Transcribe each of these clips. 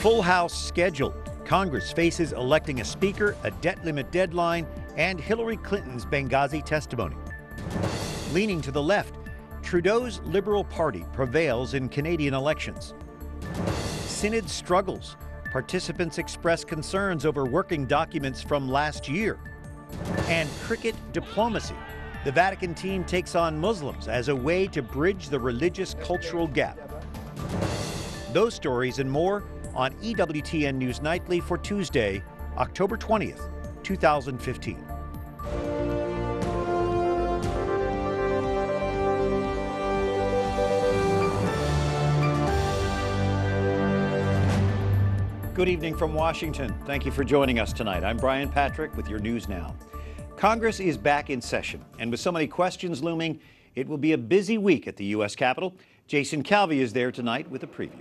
full House schedule. Congress faces electing a speaker, a debt limit deadline, and Hillary Clinton's Benghazi testimony. Leaning to the left, Trudeau's Liberal Party prevails in Canadian elections. Synod struggles. Participants express concerns over working documents from last year. And cricket diplomacy. The Vatican team takes on Muslims as a way to bridge the religious cultural gap. Those stories and more on EWTN News Nightly for Tuesday, October 20th, 2015. Good evening from Washington. Thank you for joining us tonight. I'm Brian Patrick with your news now. Congress is back in session, and with so many questions looming, it will be a busy week at the U.S. Capitol. Jason Calvi is there tonight with a preview.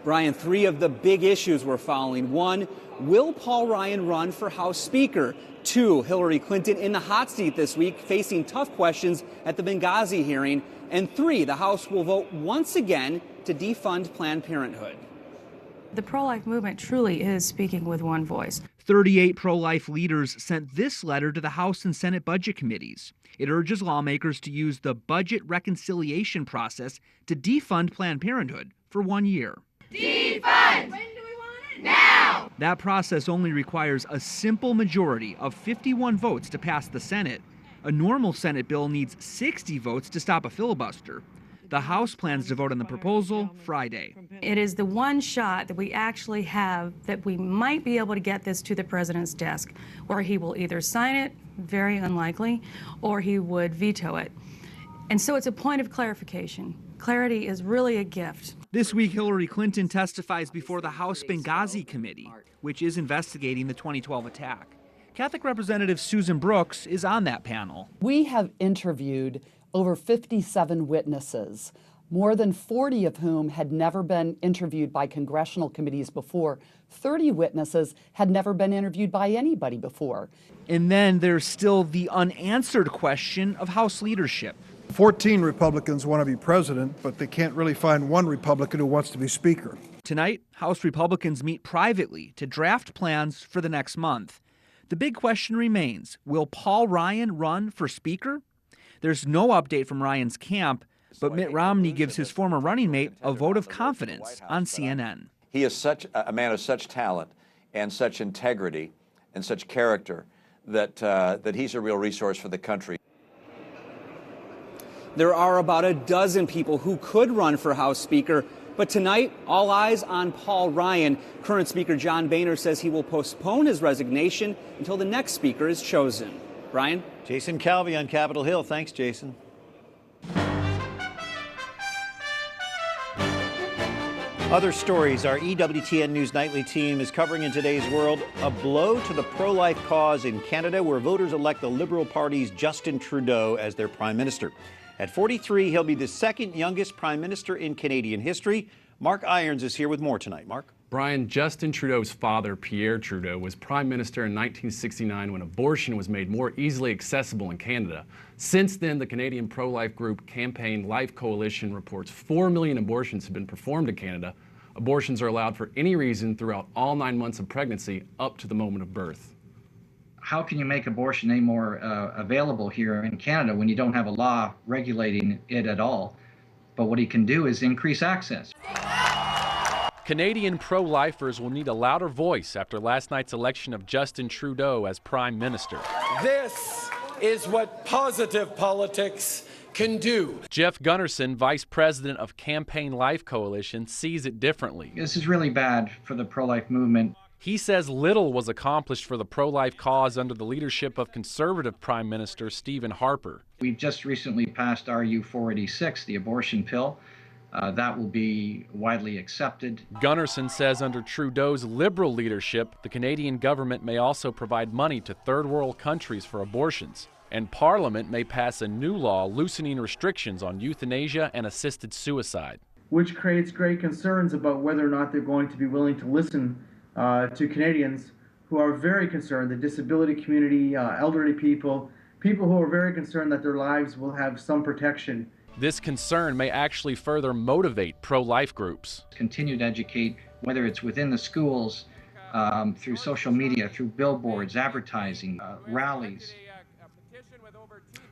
Brian, three of the big issues we're following. One, will Paul Ryan run for House Speaker? Two, Hillary Clinton in the hot seat this week, facing tough questions at the Benghazi hearing. And three, the House will vote once again to defund Planned Parenthood. The pro-life movement truly is speaking with one voice. 38 pro-life leaders sent this letter to the House and Senate budget committees. It urges lawmakers to use the budget reconciliation process to defund Planned Parenthood for 1 year. Defund! When do we want it? Now! That process only requires a simple majority of 51 votes to pass the Senate. A normal Senate bill needs 60 votes to stop a filibuster. The House plans to vote on the proposal Friday. It is the one shot that we actually have that we might be able to get this to the president's desk, where he will either sign it, very unlikely, or he would veto it. And so it's a point of clarification. Clarity is really a gift. This week, Hillary Clinton testifies before the House Benghazi Committee, which is investigating the 2012 attack. Catholic Representative Susan Brooks is on that panel. We have interviewed over 57 witnesses, more than 40 of whom had never been interviewed by congressional committees before. 30 witnesses had never been interviewed by anybody before. And then there's still the unanswered question of House leadership. 14 Republicans want to be president, but they can't really find one Republican who wants to be speaker. Tonight, House Republicans meet privately to draft plans for the next month. The big question remains, will Paul Ryan run for speaker? There's no update from Ryan's camp, but Mitt Romney gives his former running mate a vote of confidence on CNN. He is such a man of such talent and such integrity and such character that he's a real resource for the country. There are about a dozen people who could run for House Speaker, but tonight, all eyes on Paul Ryan. Current Speaker John Boehner says he will postpone his resignation until the next speaker is chosen. Brian? Jason Calvi on Capitol Hill. Thanks, Jason. Other stories our EWTN News Nightly team is covering in today's world. A blow to the pro-life cause in Canada, where voters elect the Liberal Party's Justin Trudeau as their Prime Minister. At 43, he'll be the second youngest Prime Minister in Canadian history. Mark Irons is here with more tonight. Mark? Brian, Justin Trudeau's father, Pierre Trudeau, was Prime Minister in 1969 when abortion was made more easily accessible in Canada. Since then, the Canadian pro-life group Campaign Life Coalition reports 4 million abortions have been performed in Canada. Abortions are allowed for any reason throughout all 9 months of pregnancy up to the moment of birth. How can you make abortion any more available here in Canada when you don't have a law regulating it at all? But what he can do is increase access. Canadian pro-lifers will need a louder voice after last night's election of Justin Trudeau as Prime Minister. This is what positive politics can do. Jeff Gunnarsson, Vice President of Campaign Life Coalition, sees it differently. This is really bad for the pro-life movement. He says little was accomplished for the pro-life cause under the leadership of Conservative Prime Minister Stephen Harper. We've just recently passed RU 486, the abortion pill. That will be widely accepted. Gunnarsson says under Trudeau's Liberal leadership, the Canadian government may also provide money to third world countries for abortions. And Parliament may pass a new law loosening restrictions on euthanasia and assisted suicide. Which creates great concerns about whether or not they're going to be willing to listen to Canadians who are very concerned, the disability community, elderly people who are very concerned that their lives will have some protection This concern may actually further motivate pro-life groups. Continue to educate, whether it's within the schools, through social media, through billboards, advertising, rallies.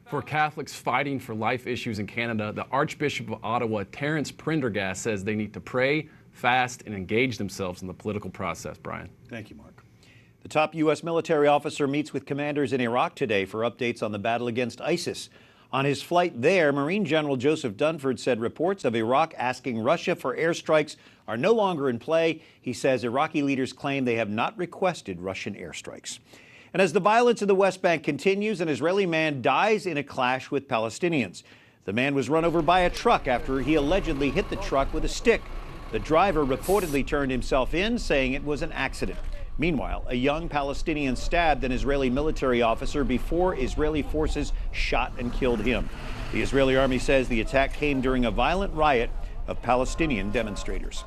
For Catholics fighting for life issues in Canada, the Archbishop of Ottawa, Terence Prendergast, says they need to pray, fast, and engage themselves in the political process. Brian. Thank you, Mark. The top U.S. military officer meets with commanders in Iraq today for updates on the battle against ISIS. On his flight there, Marine General Joseph Dunford said reports of Iraq asking Russia for airstrikes are no longer in play. He says Iraqi leaders claim they have not requested Russian airstrikes. And as the violence in the West Bank continues, an Israeli man dies in a clash with Palestinians. The man was run over by a truck after he allegedly hit the truck with a stick. The driver reportedly turned himself in, saying it was an accident. Meanwhile, a young Palestinian stabbed an Israeli military officer before Israeli forces shot and killed him. The Israeli army says the attack came during a violent riot of Palestinian demonstrators.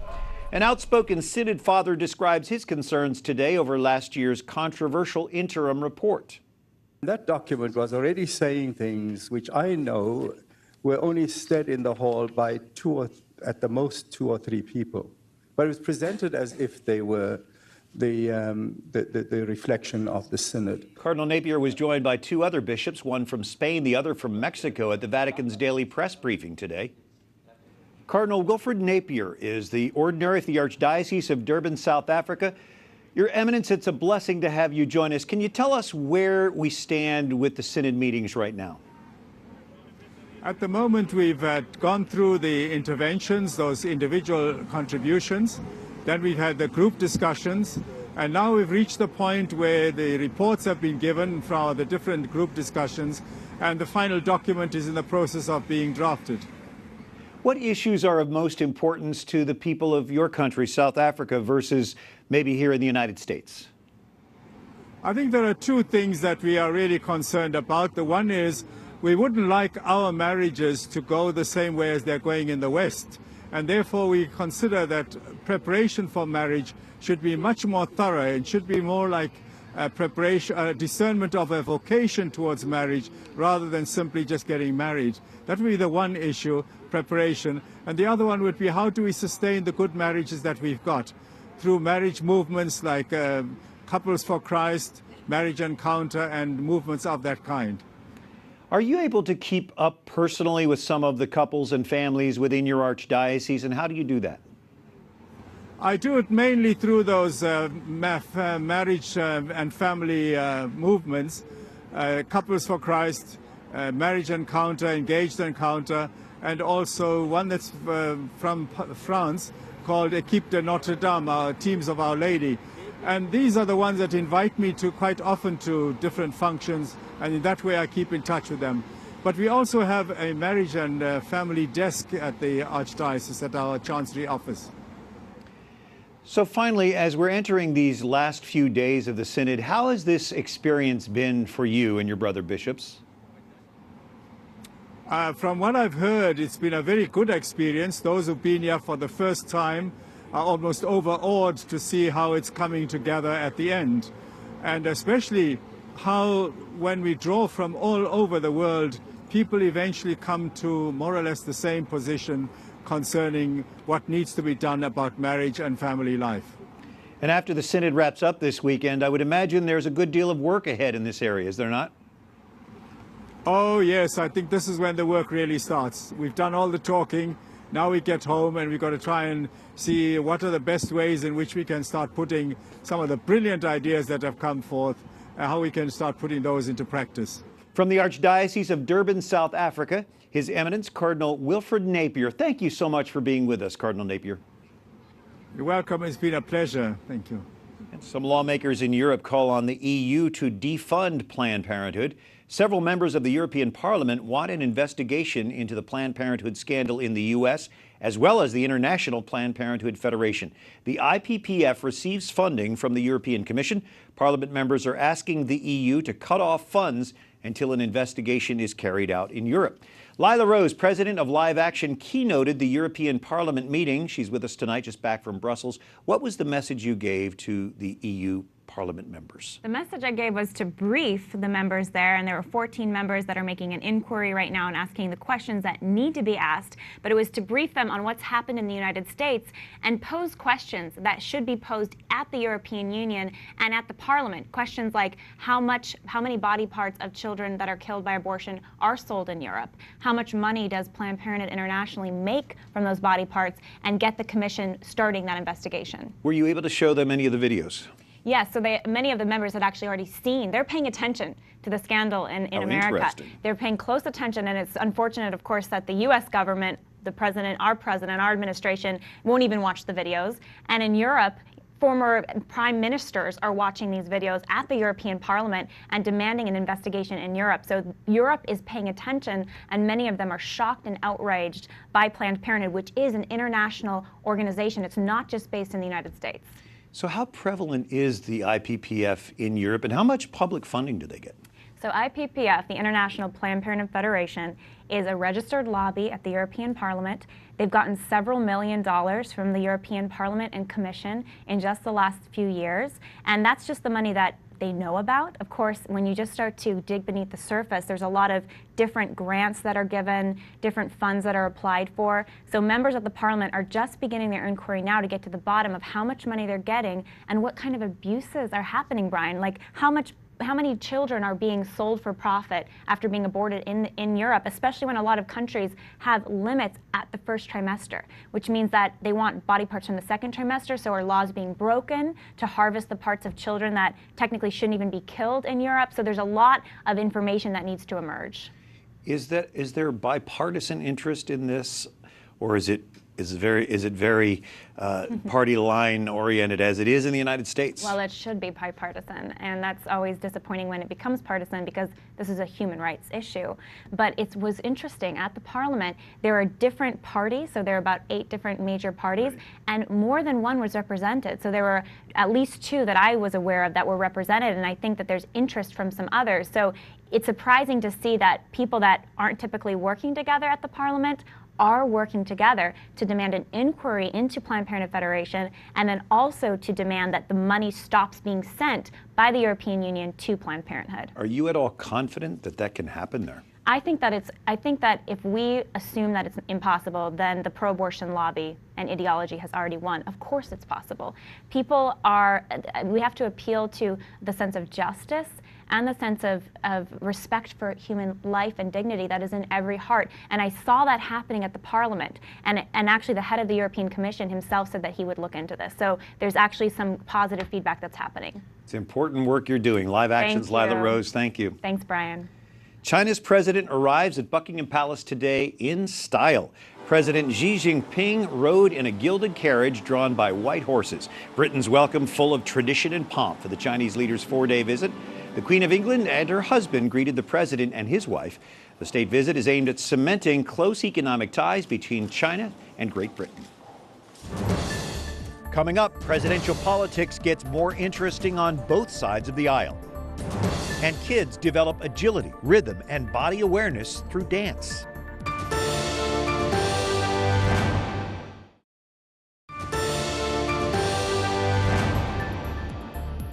An outspoken Synod father describes his concerns today over last year's controversial interim report. That document was already saying things which I know were only said in the hall by at the most two or three people. But it was presented as if they were the reflection of the Synod. Cardinal Napier was joined by two other bishops, one from Spain, the other from Mexico, at the Vatican's daily press briefing today. Cardinal Wilfred Napier is the Ordinary of the Archdiocese of Durban, South Africa. Your Eminence, it's a blessing to have you join us. Can you tell us where we stand with the Synod meetings right now? At the moment, we've gone through the interventions, those individual contributions. Then we've had the group discussions. And now we've reached the point where the reports have been given from the different group discussions, and the final document is in the process of being drafted. What issues are of most importance to the people of your country, South Africa, versus maybe here in the United States? I think there are two things that we are really concerned about. The one is we wouldn't like our marriages to go the same way as they're going in the West. And therefore we consider that preparation for marriage should be much more thorough. It should be more like a discernment of a vocation towards marriage rather than simply just getting married. That would be the one issue, preparation. And the other one would be how do we sustain the good marriages that we've got through marriage movements like Couples for Christ, Marriage Encounter, and movements of that kind. Are you able to keep up personally with some of the couples and families within your archdiocese, and how do you do that? I do it mainly through those marriage and family movements, Couples for Christ, Marriage Encounter, Engaged Encounter, and also one that's from France called Equipe de Notre Dame, our Teams of Our Lady. And these are the ones that invite me to quite often to different functions, and in that way I keep in touch with them. But we also have a marriage and family desk at the Archdiocese at our Chancery office. So finally, as we're entering these last few days of the Synod, how has this experience been for you and your brother bishops? From what I've heard, it's been a very good experience. Those who've been here for the first time are almost overawed to see how it's coming together at the end. And especially how, when we draw from all over the world, people eventually come to more or less the same position concerning what needs to be done about marriage and family life. And after the Synod wraps up this weekend, I would imagine there's a good deal of work ahead in this area, is there not? Oh, yes, I think this is when the work really starts. We've done all the talking. Now we get home and we've got to try and see what are the best ways in which we can start putting some of the brilliant ideas that have come forth, how we can start putting those into practice. From the Archdiocese of Durban, South Africa, His Eminence Cardinal Wilfred Napier. Thank you so much for being with us, Cardinal Napier. You're welcome. It's been a pleasure. Thank you. And some lawmakers in Europe call on the EU to defund Planned Parenthood. Several members of the European Parliament want an investigation into the Planned Parenthood scandal in the U.S., as well as the International Planned Parenthood Federation. The IPPF receives funding from the European Commission. Parliament members are asking the EU to cut off funds until an investigation is carried out in Europe. Lila Rose, president of Live Action, keynoted the European Parliament meeting. She's with us tonight, just back from Brussels. What was the message you gave to the EU Parliament members. The message I gave was to brief the members there, and there were 14 members that are making an inquiry right now and asking the questions that need to be asked, but it was to brief them on what's happened in the United States and pose questions that should be posed at the European Union and at the Parliament. Questions like how many body parts of children that are killed by abortion are sold in Europe? How much money does Planned Parenthood internationally make from those body parts? And get the commission starting that investigation. Were you able to show them any of the videos? Yes, so many of the members had actually already seen. They're paying attention to the scandal in America. They're paying close attention, and it's unfortunate, of course, that the U.S. government, the president, our administration, won't even watch the videos. And in Europe, former prime ministers are watching these videos at the European Parliament and demanding an investigation in Europe. So Europe is paying attention, and many of them are shocked and outraged by Planned Parenthood, which is an international organization. It's not just based in the United States. So how prevalent is the IPPF in Europe, and how much public funding do they get? So IPPF, the International Planned Parenthood Federation, is a registered lobby at the European Parliament. They've gotten several $1 million from the European Parliament and Commission in just the last few years, and that's just the money that they know about. Of course, when you just start to dig beneath the surface, there's a lot of different grants that are given, different funds that are applied for. So members of the Parliament are just beginning their inquiry now to get to the bottom of how much money they're getting and what kind of abuses are happening, Brian. Like how many children are being sold for profit after being aborted in Europe, especially when a lot of countries have limits at the first trimester, which means that they want body parts from the second trimester, so are laws being broken to harvest the parts of children that technically shouldn't even be killed in Europe. So there's a lot of information that needs to emerge. Is there bipartisan interest in this, or is it very party line oriented as it is in the United States? Well, it should be bipartisan, and that's always disappointing when it becomes partisan because this is a human rights issue. But it was interesting at the Parliament, there are different parties, so there are about 8 different major parties, and more than one was represented. So there were at least 2 that I was aware of that were represented, and I think that there's interest from some others. So it's surprising to see that people that aren't typically working together at the Parliament are working together to demand an inquiry into Planned Parenthood Federation, and then also to demand that the money stops being sent by the European Union to Planned Parenthood. Are you at all confident that that can happen there? I think that if we assume that it's impossible, then the pro-abortion lobby and ideology has already won. Of course it's possible. We have to appeal to the sense of justice and the sense of respect for human life and dignity that is in every heart. And I saw that happening at the Parliament. And actually the head of the European Commission himself said that he would look into this. So there's actually some positive feedback that's happening. It's important work you're doing. Live Action's Lila Rose, thank you. Thanks, Brian. China's president arrives at Buckingham Palace today in style. President Xi Jinping rode in a gilded carriage drawn by white horses. Britain's welcome full of tradition and pomp for the Chinese leader's 4-day visit. The Queen of England and her husband greeted the president and his wife. The state visit is aimed at cementing close economic ties between China and Great Britain. Coming up, presidential politics gets more interesting on both sides of the aisle. And kids develop agility, rhythm, and body awareness through dance.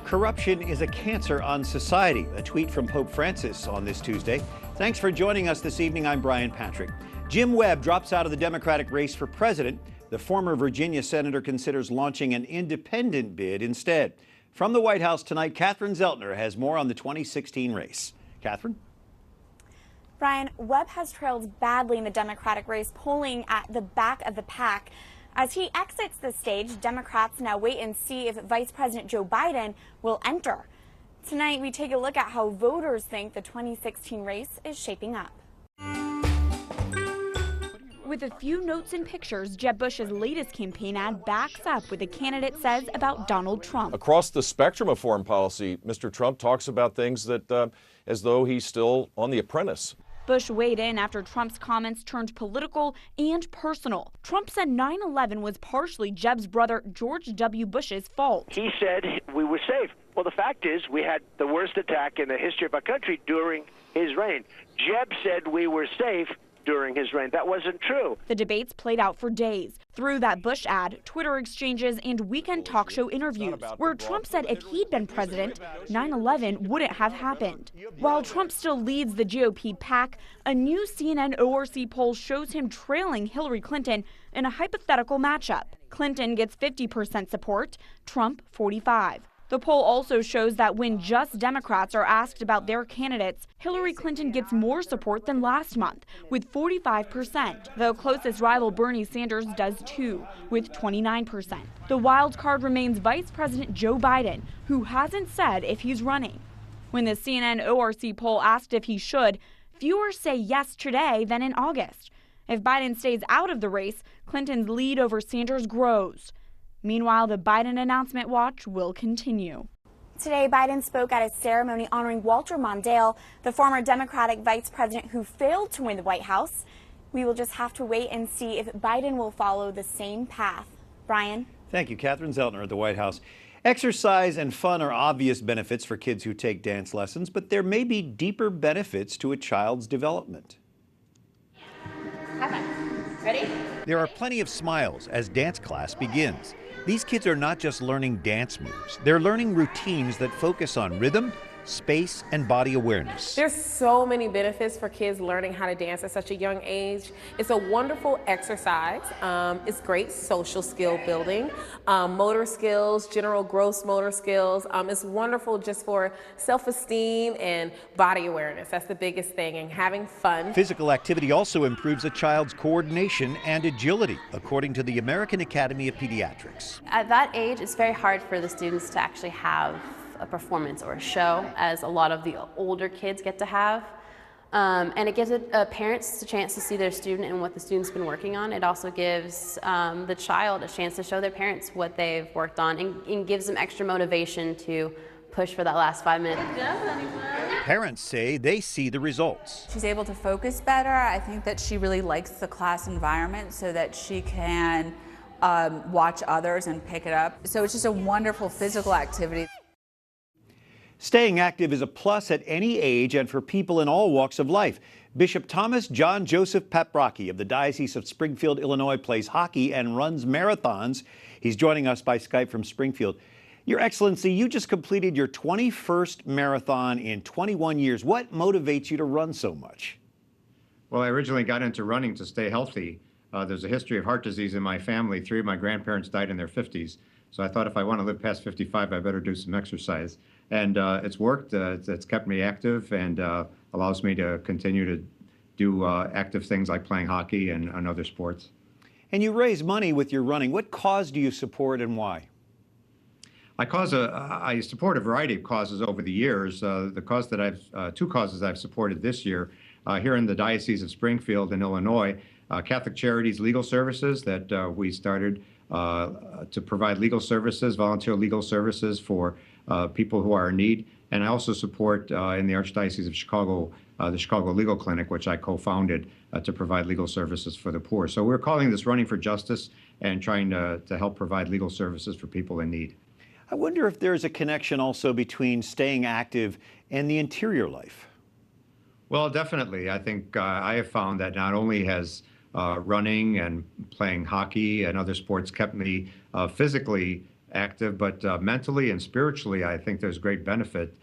Corruption is a cancer on society, a tweet from Pope Francis on this Tuesday. Thanks for joining us this evening. I'm Brian Patrick. Jim Webb drops out of the Democratic race for president. The former Virginia senator considers launching an independent bid instead. From the White House tonight, Catherine Zeltner has more on the 2016 race. Catherine? Brian, Webb has trailed badly in the Democratic race, polling at the back of the pack. As he exits the stage, Democrats now wait and see if Vice President Joe Biden will enter. Tonight, we take a look at how voters think the 2016 race is shaping up. With a few notes and pictures, Jeb Bush's latest campaign ad backs up what the candidate says about Donald Trump. Across the spectrum of foreign policy, Mr. Trump talks about things that as though he's still on The Apprentice. Bush weighed in after Trump's comments turned political and personal. Trump said 9/11 was partially Jeb's brother George W. Bush's fault. He said we were safe. Well, the fact is we had the worst attack in the history of our country during his reign. Jeb said we were safe during his reign. That wasn't true. The debates played out for days through that Bush ad, Twitter exchanges, and weekend talk show interviews where Trump said if he'd been president, 9/11 wouldn't have happened. While Trump still leads the GOP pack, a new CNN ORC poll shows him trailing Hillary Clinton in a hypothetical matchup. Clinton gets 50% support, Trump 45%. The poll also shows that when just Democrats are asked about their candidates, Hillary Clinton gets more support than last month, with 45%, though closest rival Bernie Sanders does too, with 29%. The wild card remains Vice President Joe Biden, who hasn't said if he's running. When the CNN ORC poll asked if he should, fewer say yes today than in August. If Biden stays out of the race, Clinton's lead over Sanders grows. Meanwhile, the Biden announcement watch will continue. Today, Biden spoke at a ceremony honoring Walter Mondale, the former Democratic vice president who failed to win the White House. We will just have to wait and see if Biden will follow the same path. Brian? Thank you, Catherine Zeltner at the White House. Exercise and fun are obvious benefits for kids who take dance lessons, but there may be deeper benefits to a child's development. Have fun. Ready? There are plenty of smiles as dance class begins. These kids are not just learning dance moves, they're learning routines that focus on rhythm, space, and body awareness. There's so many benefits for kids learning how to dance at such a young age. It's a wonderful exercise. It's great social skill building, motor skills, general gross motor skills. It's wonderful just for self-esteem and body awareness. That's the biggest thing, and having fun. Physical activity also improves a child's coordination and agility, according to the American Academy of Pediatrics. At that age, it's very hard for the students to actually have a performance or a show, as a lot of the older kids get to have. And it gives parents a chance to see their student and what the student's been working on. It also gives the child a chance to show their parents what they've worked on, and gives them extra motivation to push for that last 5 minutes. Parents say they see the results. She's able to focus better. I think that she really likes the class environment so that she can watch others and pick it up. So it's just a wonderful physical activity. Staying active is a plus at any age and for people in all walks of life. Bishop Thomas John Joseph Paprocki of the Diocese of Springfield, Illinois, plays hockey and runs marathons. He's joining us by Skype from Springfield. Your Excellency, you just completed your 21st marathon in 21 years. What motivates you to run so much? Well, I originally got into running to stay healthy. There's a history of heart disease in my family. 3 of my grandparents died in their 50s. So I thought if I want to live past 55, I better do some exercise. And it's worked. It's kept me active and allows me to continue to do active things like playing hockey and other sports. And you raise money with your running. What cause do you support and why? I support a variety of causes over the years. The cause that 2 causes I've supported this year here in the Diocese of Springfield in Illinois, Catholic Charities Legal Services that we started to provide legal services, volunteer legal services for people who are in need. And I also support in the Archdiocese of Chicago, the Chicago Legal Clinic, which I co-founded to provide legal services for the poor. So we're calling this Running for Justice and trying to help provide legal services for people in need. I wonder if there's a connection also between staying active and the interior life. Well, definitely. I think I have found that not only has running and playing hockey and other sports kept me physically active, but mentally and spiritually, I think there's great benefit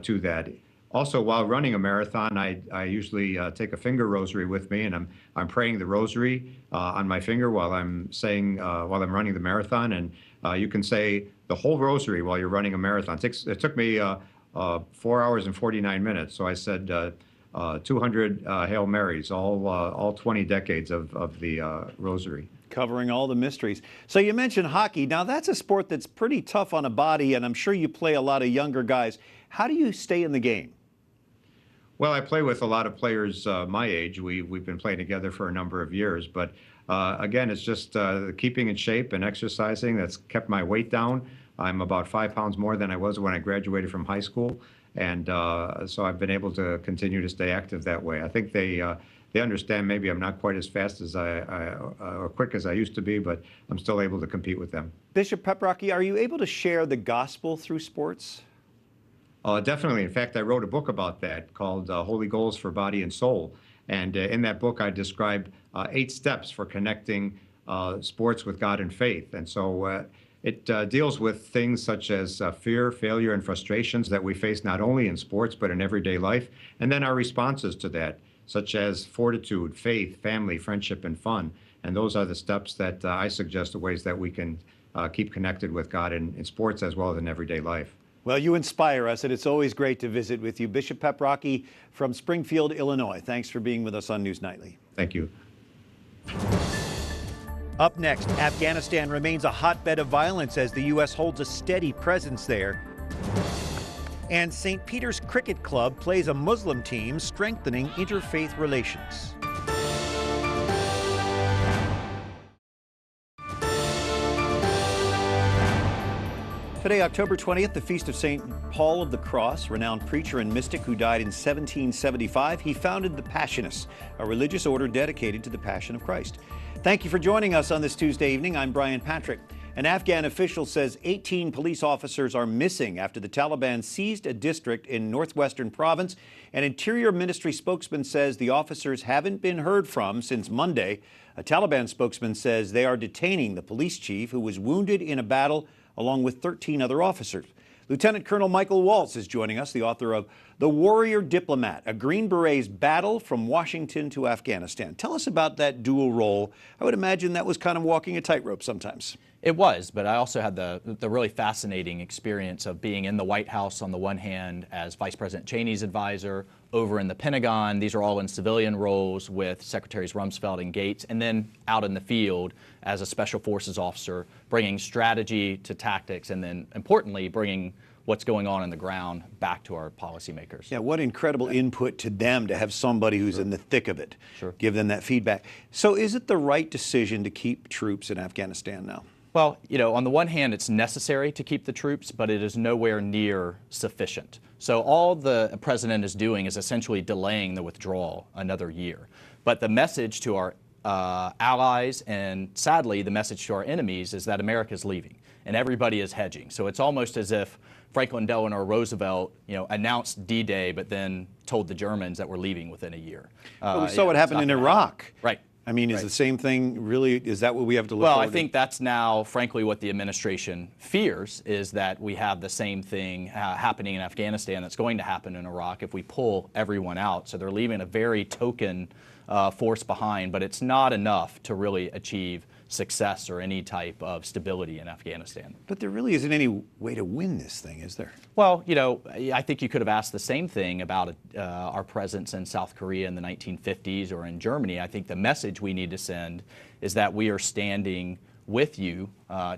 to that. Also, while running a marathon, I usually take a finger rosary with me, and I'm praying the rosary on my finger while I'm while I'm running the marathon. And you can say the whole rosary while you're running a marathon. It took me 4 hours and 49 minutes. So I said 200 Hail Marys, all 20 decades of the rosary. Covering all the mysteries. So you mentioned hockey. Now that's a sport that's pretty tough on a body, and I'm sure you play a lot of younger guys. How do you stay in the game? Well, I play with a lot of players my age. We've been playing together for a number of years, but again, it's just keeping in shape and exercising that's kept my weight down. I'm about 5 pounds more than I was when I graduated from high school, and so I've been able to continue to stay active that way. I think they understand maybe I'm not quite as fast as or quick as I used to be, but I'm still able to compete with them. Bishop Paprocki, are you able to share the gospel through sports? Definitely. In fact, I wrote a book about that called Holy Goals for Body and Soul. And in that book, I describe 8 steps for connecting sports with God and faith. And so it deals with things such as fear, failure, and frustrations that we face not only in sports, but in everyday life. And then our responses to that, such as fortitude, faith, family, friendship, and fun. And those are the steps that I suggest, the ways that we can keep connected with God in sports as well as in everyday life. Well, you inspire us, and it's always great to visit with you. Bishop Paprocki from Springfield, Illinois. Thanks for being with us on News Nightly. Thank you. Up next, Afghanistan remains a hotbed of violence as the U.S. holds a steady presence there. And St. Peter's Cricket Club plays a Muslim team, strengthening interfaith relations. Today, October 20th, the feast of St. Paul of the Cross, renowned preacher and mystic who died in 1775. He founded the Passionists, a religious order dedicated to the Passion of Christ. Thank you for joining us on this Tuesday evening. I'm Brian Patrick. An Afghan official says 18 police officers are missing after the Taliban seized a district in northwestern province. An Interior Ministry spokesman says the officers haven't been heard from since Monday. A Taliban spokesman says they are detaining the police chief who was wounded in a battle along with 13 other officers. Lieutenant Colonel Michael Waltz is joining us, the author of The Warrior Diplomat, a Green Beret's battle from Washington to Afghanistan. Tell us about that dual role. I would imagine that was kind of walking a tightrope sometimes. It was, but I also had the really fascinating experience of being in the White House on the one hand as Vice President Cheney's advisor, over in the Pentagon. These are all in civilian roles with Secretaries Rumsfeld and Gates, and then out in the field as a Special Forces officer, bringing strategy to tactics, and then importantly, bringing what's going on the ground back to our policymakers. Yeah, what incredible input to them to have somebody who's in the thick of it, give them that feedback. So is it the right decision to keep troops in Afghanistan now? Well, you know, on the one hand, it's necessary to keep the troops, but it is nowhere near sufficient. So all the president is doing is essentially delaying the withdrawal another year. But the message to our allies and sadly the message to our enemies is that America is leaving and everybody is hedging. So it's almost as if Franklin Delano Roosevelt, announced D-Day, but then told the Germans that we're leaving within a year. Well, we saw what happened in Iraq. Right. I mean, is the same thing really, is that what we have to look Well, forward I think that's now, frankly, what the administration fears, is that we have the same thing happening in Afghanistan that's going to happen in Iraq if we pull everyone out. So they're leaving a very token force behind, but it's not enough to really achieve success or any type of stability in Afghanistan. But there really isn't any way to win this thing, is there? Well, I think you could have asked the same thing about our presence in South Korea in the 1950s or in Germany. I think the message we need to send is that we are standing with you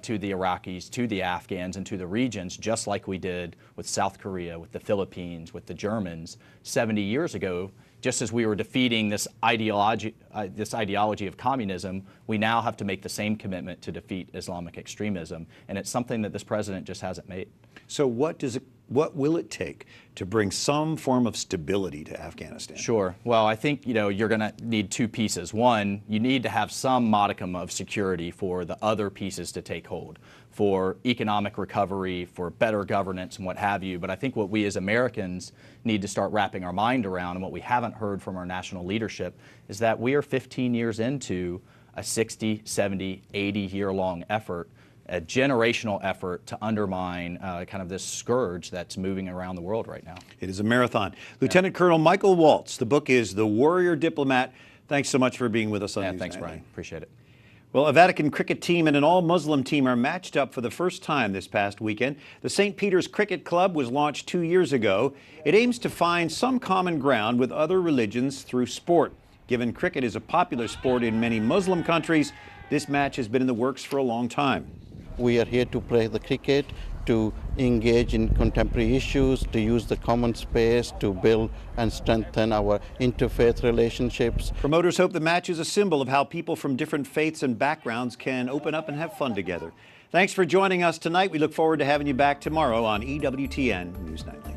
to the Iraqis, to the Afghans, and to the regions, just like we did with South Korea, with the Philippines, with the Germans 70 years ago. Just as we were defeating this ideology of communism, we now have to make the same commitment to defeat Islamic extremism, and it's something that this president just hasn't made. So what will it take to bring some form of stability to Afghanistan? Sure. Well, I think you're going to need two pieces. One, you need to have some modicum of security for the other pieces to take hold, for economic recovery, for better governance and what have you. But I think what we as Americans need to start wrapping our mind around, and what we haven't heard from our national leadership, is that we are 15 years into a 60, 70, 80-year-long effort, a generational effort to undermine kind of this scourge that's moving around the world right now. It is a marathon. Lieutenant Colonel Michael Waltz, the book is The Warrior Diplomat. Thanks so much for being with us on News Thanks, Nightly. Brian. Appreciate it. Well, a Vatican cricket team and an all-Muslim team are matched up for the first time this past weekend. The St. Peter's Cricket Club was launched 2 years ago. It aims to find some common ground with other religions through sport. Given cricket is a popular sport in many Muslim countries, this match has been in the works for a long time. We are here to play the cricket, to engage in contemporary issues, to use the common space to build and strengthen our interfaith relationships. Promoters hope the match is a symbol of how people from different faiths and backgrounds can open up and have fun together. Thanks for joining us tonight. We look forward to having you back tomorrow on EWTN News Nightly.